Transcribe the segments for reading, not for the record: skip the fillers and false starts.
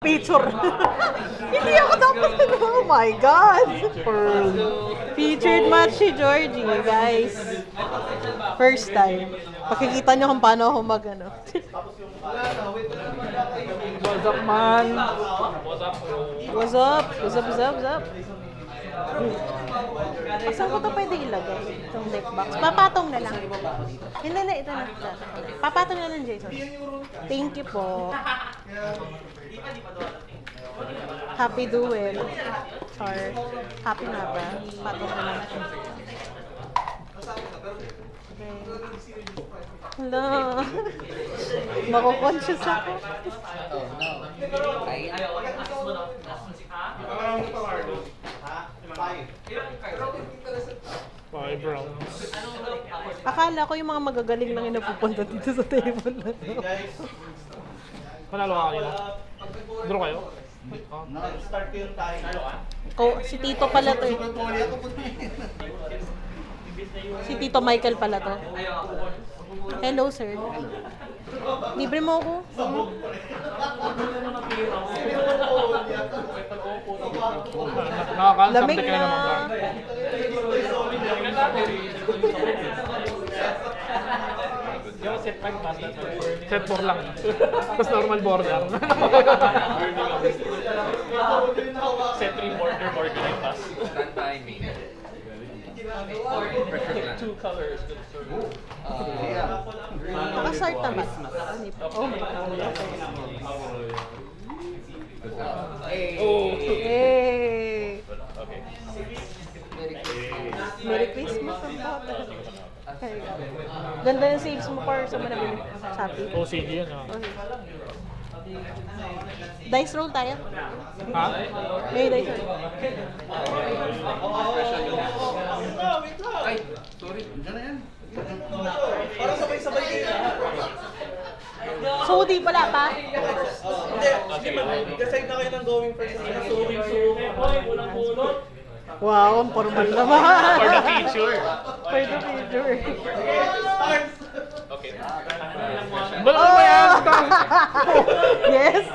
Picture. Hindi ako dapat oh my God. Featured match si Georgie, guys. First time. Pakikita nyo kung paano ako mag-ano. What's up, man? What's up? What's up, what's up, what's up? Saan ko ito pwede ilagay? Itong deck box. Papatong na lang. Hindi na, ito na. Papatong na lang, Jason. Thank you po. Happy duel. Char. Happy nga ba? Patong na lang. Okay. Hello. Mako-conscious ako. Five rounds. Akala ko yung mga magagaling lang yung napupunta dito sa table na to. Panalo ka kanina. Draw kayo? Start ko yung tayo. Si Tito pala to eh. Si Tito Michael pala to. Hello, sir. Libre mo ako? Lamig Nakaka-subject ka na. naman ba? Set 4 lang. Tapos normal border. Set 3 border pass. Stand timing. Two colors. Nakasart naman. Oh my God. Oh. Hey! Okay. Merry Christmas ang bata. Okay. Ganda yung saves mo par sa manabili. Sabi. OCG yun ah. Okay. Dice roll tayo. Ha? May dice roll. Ay, sorry. Diyan na yan. Parang sabay-sabay kayo. So, di pala pa? Hindi, sige mag-decide na kayo ng going first. Wow, ang formal naman. For the future. For the future. Okay. Bala mo yan! Yes.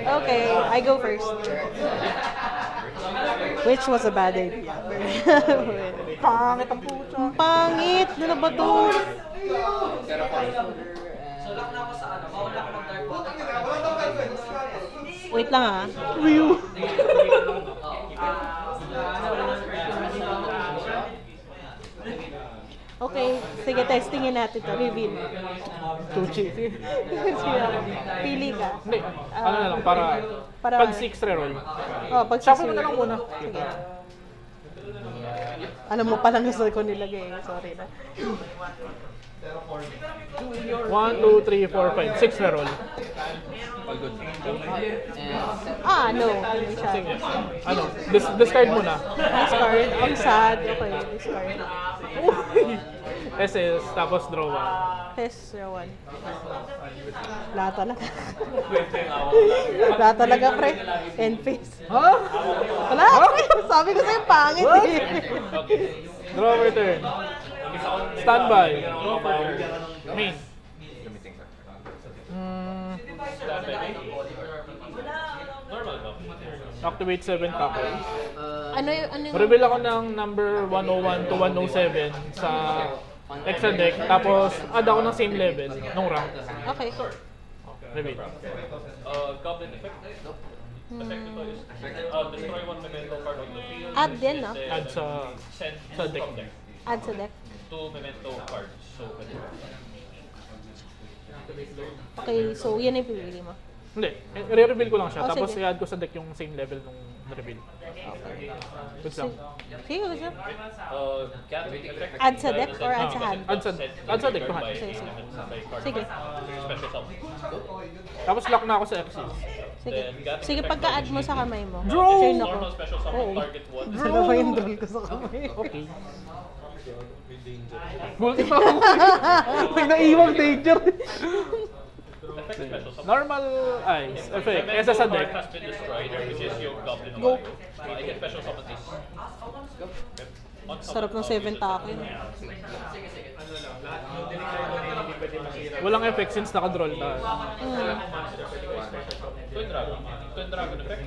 Okay, I go first. Which was a bad idea. Pangit ang puto. Ang pangit! Ano ba to? Wait lang ah. Okay, sige, testingin natin to. Reveal. Tuchi. Pili ka. Hindi. Ano na lang, para pag 6 reroll. Oh, pag Shuffle mo na lang muna. Sige. Alam mo palang gusto ko nilagay. Sorry na. 1, 2, 3, 4, 5. 6 reroll. Ah, no. Hindi siya. Sige. Ano? Discard muna. Discard. Ang sad. Okay, discard. SS, tapos draw 1. Test 1. Lahat talaga. Lahat talaga, pre. 10 face. Ha? Wala, pre. Sabi ko sa'yo, pangit eh. Draw return. Standby. Main. Activate 7 copies. Ano yung... Reveal ako ng number 101 to 107 sa extra deck, tapos add ako ng same level nung rank. Okay. Reveal. Goblin effect. Effect ito is destroy one memento card on the field. Add din, no? Add sa Send sa deck. from deck. Add sa deck. 2 memento cards. So, Okay, so yan yung pipili mo. Hindi, i-reveal ko lang siya, Oh, tapos sige. i-add ko sa deck yung same level nung reveal. Good lang. Sige, gusto. gathering effect. Add sa deck or add sa hand? Add sa deck to hand. Sige, sige. Sige. Special summon. Tapos lock na ako sa Xyz. Sige. Sige, pagka-add mo sa kamay mo. Draw! Turn ako. Normal special summon Oo. target 1. Ano ba yung draw ko sa kamay? Okay. Multi pa ako. May naiwang danger. Effect special summon. Normal eyes. Effect. Esa sa deck. Has been destroyed, which is yung goblin of Go. I can special summon this. On Sarap ng 7 takin. Walang effect since naka-draw tayo. Twin Dragon effect.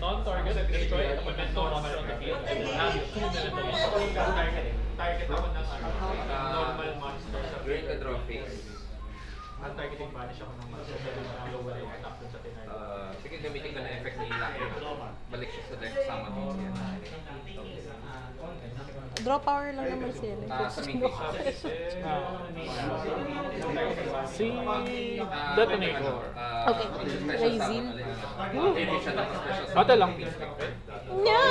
Non-target, destroy a memento monster on the field, and add 2 memento monsters. Target ako ng normal monster sa During the draw phase, ang targeting banish ako ng monster sa lower yung attack dun sa tinay. sige gamitin ko na effect ni Lucky. Balik siya sa deck, sama din siya. Draw power lang naman sila. Sa main phase. Si Detonator. Okay. Razil. Bata lang. No!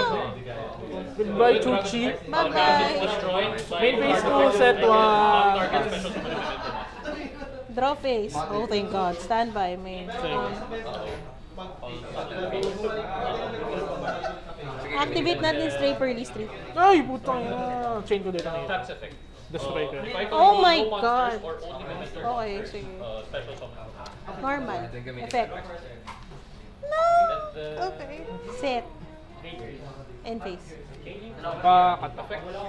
Goodbye, Chuchi. Bye-bye! Destroy. Main phase 2, set 1. Non-target special summon a memento monster. Draw face. Oh, thank God. Stand by, main. Activate natin Stray Pearly Street. Ay, putang ina. Chain ko dito na Tax effect. Destroy ko. If I Oh control my no monsters God. or only mementos, Okay, sige. special summon. Normal. Effect. No! Okay. Set. End phase. Pakat.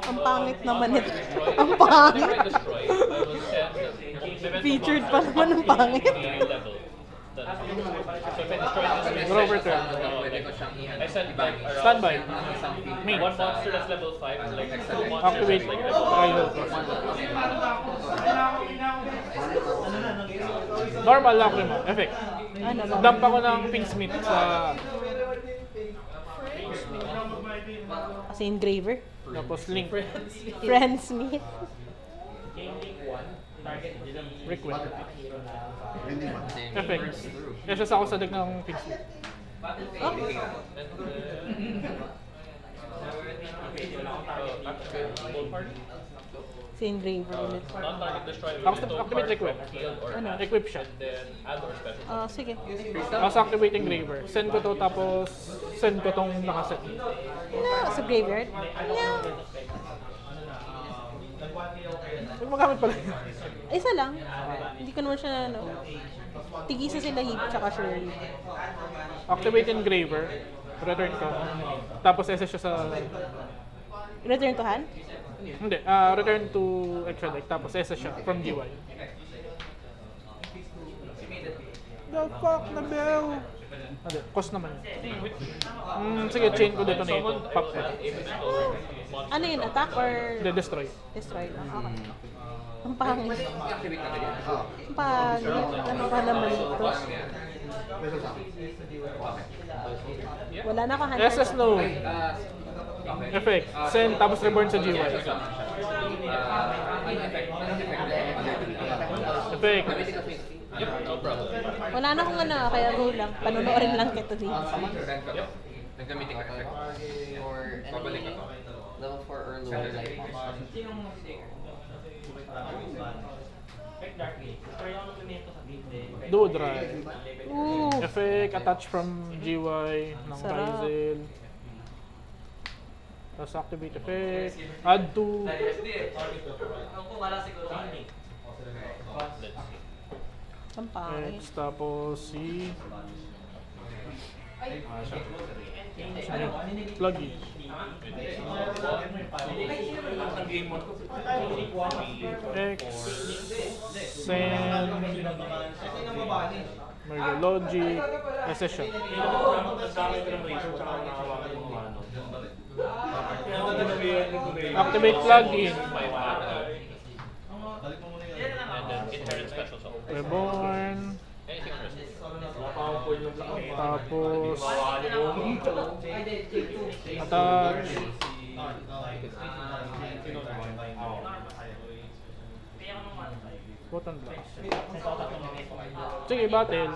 Ang pangit naman nito. Destroy. Ang pangit. Whenever I destroy, I will send memento Featured pa monsters naman ang pangit. to the level. So if I destroy this Draw return. Pwede ko siyang I send back around Standby. Main. one monster that's level 5 and like 2 monsters Activate. like level Rival. Normal lang naman. Effect. Ano ba? Dump ako ng Pink Smith sa... Kasi engraver. Tapos link. Friends meet. Request. Effect. Yes, ako sa deck ng Pink Smith. Si engraver ulit. non-target destroy a Ako memento activate card request. from field or Ano? Equip siya. then add or special. Sige. Tapos activate engraver. Send ko to tapos send ko tong nakaset. No! Sa graveyard? No! Huwag magamit pala yun. Isa lang. Hindi ko naman siya ano. Tigisa sila heap tsaka Shirley. Activate engraver. Return ko. Tapos SS siya sa... Return to hand? Hindi. Return to extra deck. Tapos SS siya from GY. The fuck na bell! Hindi. Cost naman yun. Sige, chain ko dito na ito. Pop ko. Ano yun? Attack or Hindi, destroy. destroy lang? Okay. Ang pangit. Activate natin yan. Ang pangit. Ano pa naman ito? Wala na ako hand. SS no. Effect. Send tapos reborn sa GY. Effect. No problem. Wala na akong ano, kaya go lang. Panunuorin lang kita dito. Nagamitin ka effect. Or babalik ako. Level 4 or lower life monster. Duo drive. Ooh. Effect. Attach from GY ng Sarap. Ryzel. Tapos activate effect. Add to. Ang pangit. X. Tapos si... Plug in. X. Send. Merge logic. SS siya. Activate plugin. And then inherent special summon. Reborn. Anything on risk. Tapos attach. Button blast. Sige, battle.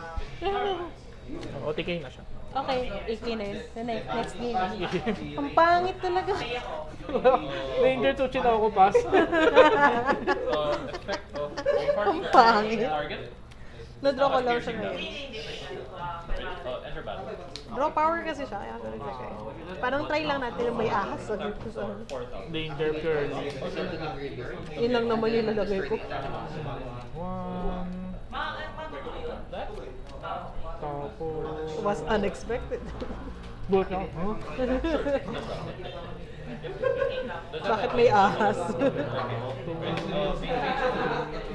OTK na siya. Okay, AK na yun. Next game. Ang pangit talaga. Ranger Tsuchi na ako pass. Effect of Ang pangit. target. Na-draw ko lang siya ngayon. Enter battle. Draw power kasi siya. Kaya ako naglagay. Parang try lang natin yung may ahas sa dito sa... 4,000. Danger Curl. Yun lang naman yung nalagay ko. 1. Tapos... Was unexpected. Bulk na. Huh? Bakit may ahas?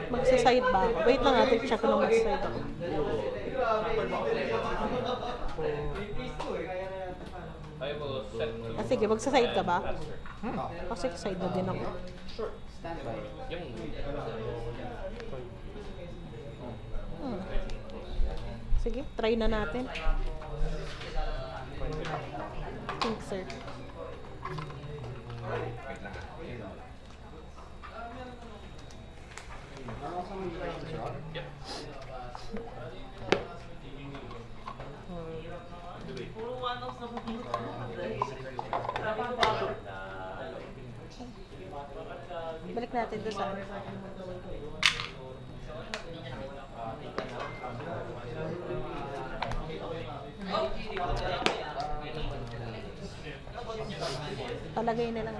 Magsaside ba ako? Wait lang natin, check ko na magsaside ako. sige, magsaside ka ba? Kasi side na din ako. Standby. Sige, try na natin. Think, sir. Balik natin doon sa palagay na lang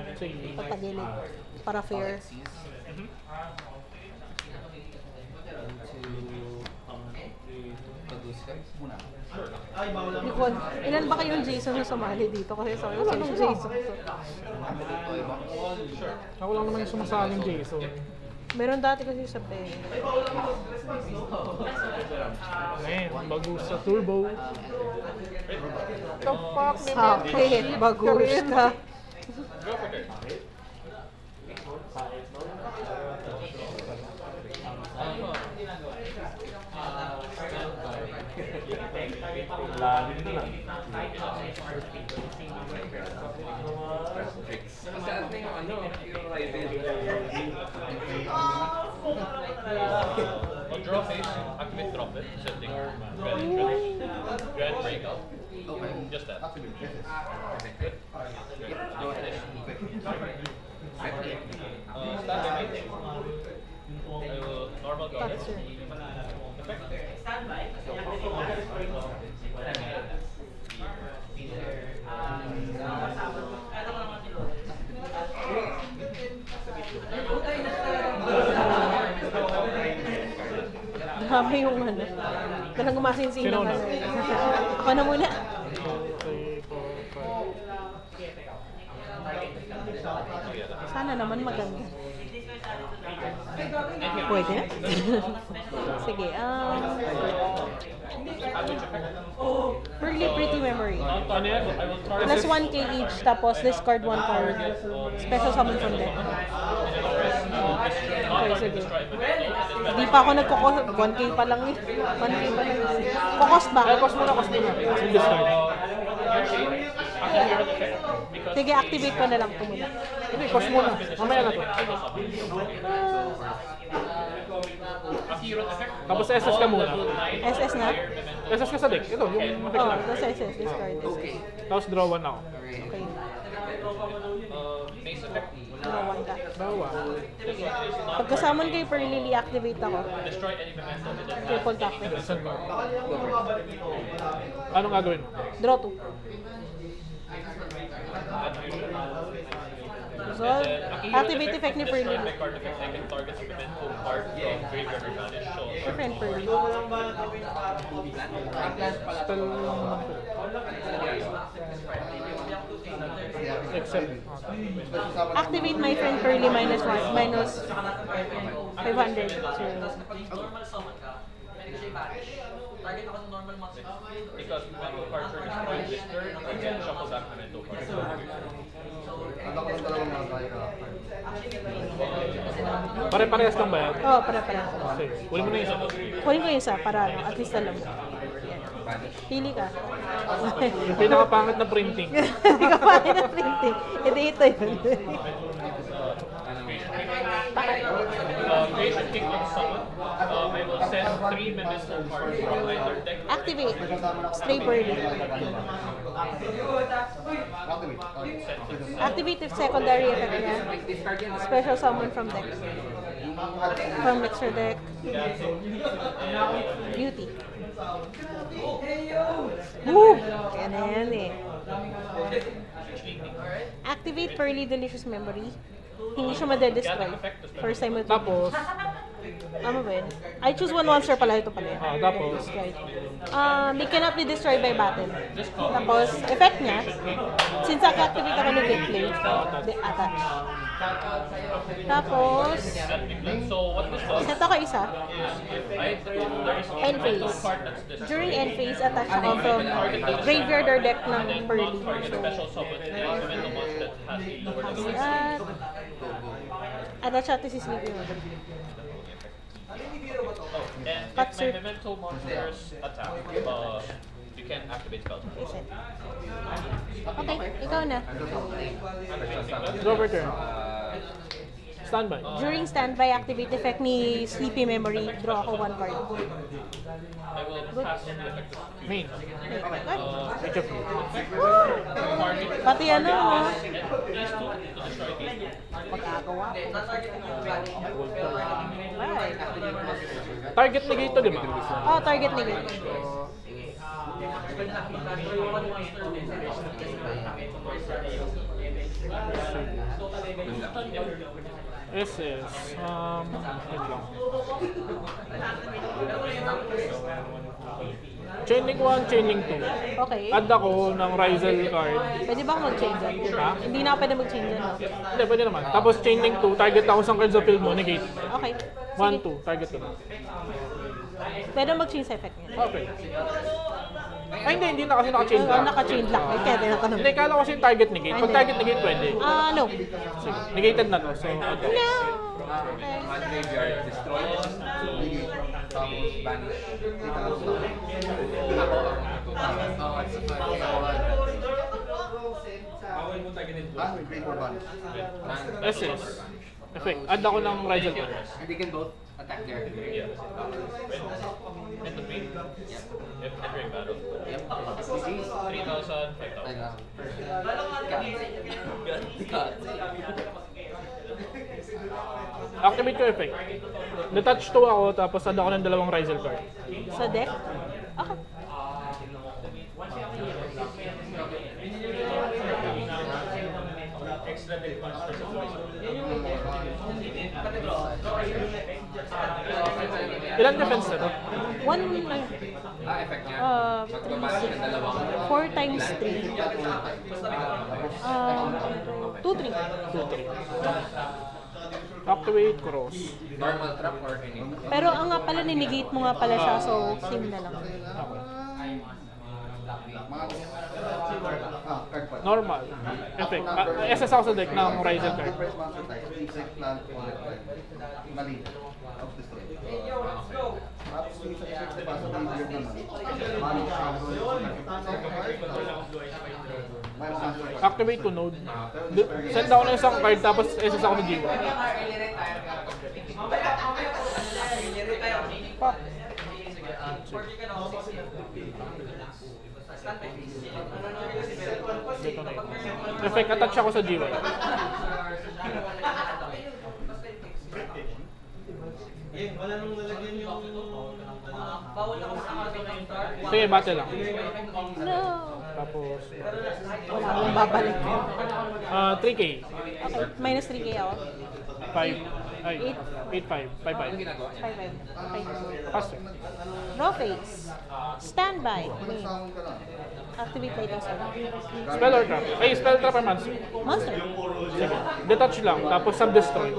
patagilid para fair. Likod. Ilan ba kayong Jason na sumali dito? Kasi sabi ko, sinong Jason? Ako lang naman yung sumasaling Jason. Meron dati kasi sa pen. Man, bagus sa turbo. The fuck? Sakit, bagus ka. On draw phase, activate trumpet, setting dread entrance, dread breakout. Just that. Good. Standby mate. I will normal goddess. Grabe yung ano. Talagang gumasinsin ng ano. Ako na muna. Sana naman maganda. Pwede? Sige, Pearly Pretty Memory. Ano yan? Plus 1k each, tapos discard 1 card. Special summon from deck. Okay, sige. Hindi pa ako nagkukos. 1k pa lang eh. 1k pa lang. Kukos ba? Cost muna. Yung discard. Sige, activate ko na lang ito muna. Hindi, cost muna. Mamaya na to. Tapos SS ka muna. SS na? SS ka sa deck. Ito, yung effect Oh, lang. tapos SS, discard. Tapos draw 1 ako. Okay. Mace effect. Draw 1 ka. Draw 1. Pagkasamon kay Pearly, i-activate ako. Destroy any memento with it. Triple tap. Saan ba? Anong gagawin mo? Draw 2. Resolve. Activate effect ni Pearly. Destroy my card effect. I can target a memento card from graveyard or banish. So, Friend Pearly. Spell lang naman to. Except. Activate my friend Pearly minus 1, minus 500. Normal summon ka. Pwede siya i-banish. Target ako sa normal monster. because memento cards are destroyed this turn, I can shuffle back memento cards. Pare-parehas lang ba yan? Oo, para. Okay. Uli mo na yung isa. Kunin ko yung isa para at least alam mo. Pili ka. Yung pinakapangit na printing. Hindi ka pa rin na printing. Hindi ito yun. Creation King on summon. I will send 3 memento cards from either deck. Activate. Stray Pearly. Activate if secondary effect niya. Special summon from deck. From mixer deck. Beauty. Woo! Yan na yan eh. Activate Pearly Delicious Memory. Hindi siya madedestroy. First time mo ito. Tapos, Ano ba yun? I choose one monster pala. Ito pala yun. Tapos, Right. It cannot be destroyed by battle. Tapos, effect niya, since activate ako ni Vickley, attach. Tapos, So what this does, set ako isa. End phase. During end phase, attach ako from graveyard or deck ng Pearly. target So, special summon when the monster has a lower tapos level. that. Attach natin si Sleepy Mode. And if Cut, my sir. memento monsters attack, you can activate spell. Reset. Okay, ikaw na. draw per turn. Standby. During standby, activate effect ni Sleepy Memory. Draw ako 1 card. I will pass on the effect of Main. Ay, HF. pati ano, ha? these two to destroy these two. Magagawa ko. Right. Target negate to, di ba? Oh, target negate. SS. Wait lang. Chaining 1, chaining 2. Okay. Add ako ng Rizel card. Pwede ba ako mag-change yan? Ha? Hindi na ako pwede mag-change yan. No? Hindi, pwede naman. Tapos chaining 2, target ako sa cards sa field mo, negate. Okay. 1, 2, target ko na. Pwede mag-change sa effect niya. Okay. Ay, hindi na kasi naka-chain Oh, lang. naka-change lang. Eh, kaya tinatanong. Hindi, kala ko kasi yung target negate. Pag target negate, pwede. No. Sige, negated na to. So, add. No. One graveyard, destroy. Tapos banish. SS. Effect. Add ako ng Rizel card. They can both attack there. And the main, if entering battle, Yep. 3,000, 5,000. Activate ko effect. Detach 2 ako, tapos add ako ng dalawang Rizel card. Sa deck? Okay. Ilan defense na to? 1, Effect niya. uh, Magbabanish ng dalawang. 4 times 3. 2, 3. 2, 3. Activate cross. Normal trap or any. Pero ang nga pala, ninegate mo nga pala siya, so same na lang. Normal. Effect. SS ako sa deck ng Rizel card. Activate ko node. Send ako ng isang card, tapos SS ako ng G1. Dito na yun. Effect, attach ako sa G1. Wala nang lalagyan yung... Sige, battle lang. No. Tapos, Wala akong babalik. 3K. Okay, minus 3k ako. 5. Ay, 8-5. 5-5. 5-5. Okay. Pass. Draw phase. Standby. Main. Activate later sa Spell or trap? Ay, spell trap or monster. monster. Sige. Detach lang, tapos sub-destroy.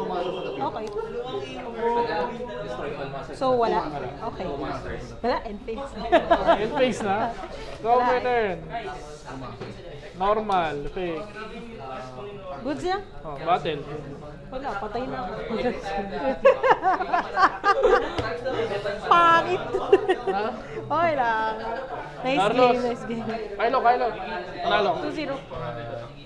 Okay. So, wala. Okay. Wala, end phase. End phase na. Go Wala. for turn. Normal. Fake. Goods yan? Oh, battle. Wala, patay na ako. Pangit. Okay lang. Nice Carlos. game, nice game. Kylo. Panalo. 2-0.